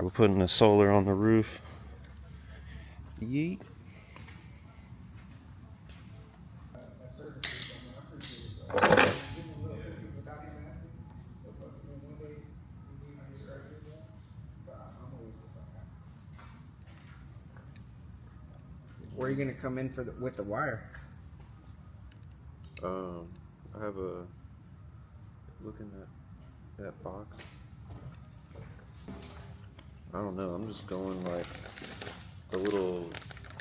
Alright, we're putting the solar on the roof. Yeet. Where are you gonna come in for with the wire? I have a looking at that box. I don't know. I'm just going like the little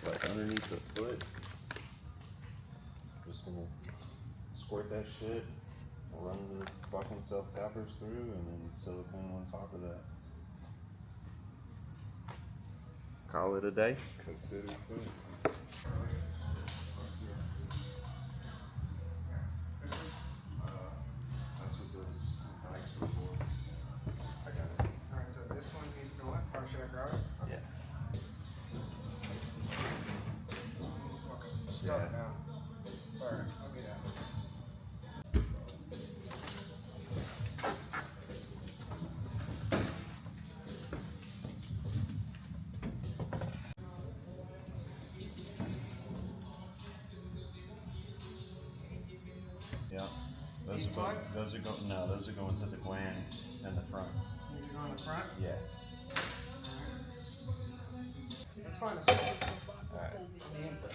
like underneath the foot. Just gonna squirt that shit, run the fucking self tappers through, and then silicone on top of that. Call it a day. Consider food. That's what those bikes were for. I got it. Alright, so this one needs to what? Or should I grab it? Yeah. Stuck Yeah. now. Sorry, I'll get out. Yeah. These plug? Those are going. No, those are going to the gland in the front. These are going in the front? Yeah. Let's find a spot. Alright. On the inside.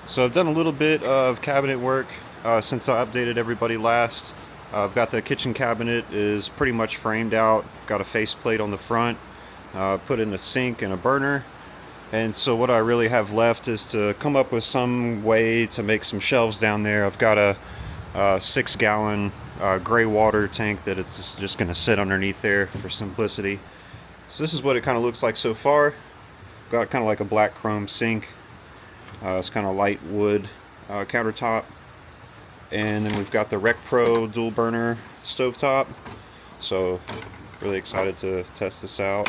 So I've done a little bit of cabinet work since I updated everybody last. I've got the kitchen cabinet is pretty much framed out. I've got a faceplate on the front, put in a sink and a burner. And so what I really have left is to come up with some way to make some shelves down there. I've got a 6-gallon gray water tank that it's just going to sit underneath there for simplicity. So this is what it kind of looks like so far. Got kind of like a black chrome sink. It's kind of light wood countertop. And then we've got the Rec Pro dual burner stovetop. So really excited to test this out.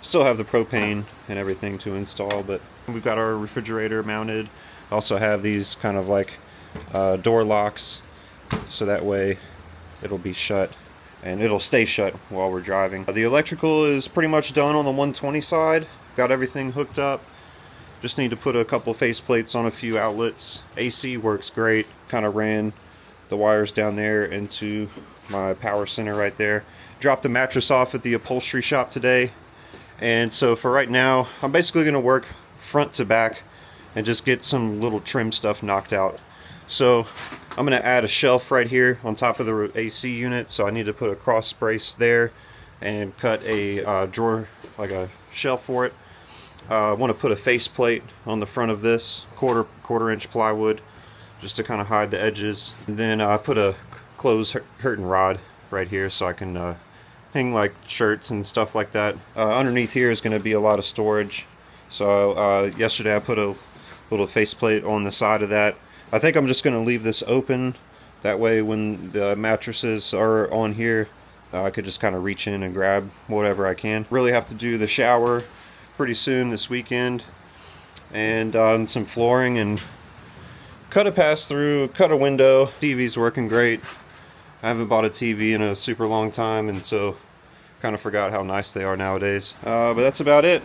Still have the propane and everything to install, but we've got our refrigerator mounted. Also have these kind of like door locks, so that way it'll be shut and it'll stay shut while we're driving. The electrical is pretty much done on the 120 side. Got everything hooked up. Just need to put a couple faceplates on a few outlets. AC works great. Kind of ran the wires down there into my power center right there. Dropped the mattress off at the upholstery shop today. And so for right now, I'm basically going to work front to back and just get some little trim stuff knocked out. So I'm going to add a shelf right here on top of the AC unit. So I need to put a cross brace there and cut a drawer, like a shelf for it. I want to put a faceplate on the front of this quarter inch plywood just to kind of hide the edges. And then I put a closed curtain rod right here so I can hang like shirts and stuff like that. Underneath here is going to be a lot of storage. So yesterday I put a little faceplate on the side of that. I think I'm just going to leave this open. That way when the mattresses are on here, I could just kind of reach in and grab whatever I can. Really have to do the shower pretty soon this weekend. And some flooring and cut a pass-through, cut a window. TV's working great. I haven't bought a TV in a super long time, and so kind of forgot how nice they are nowadays. But that's about it.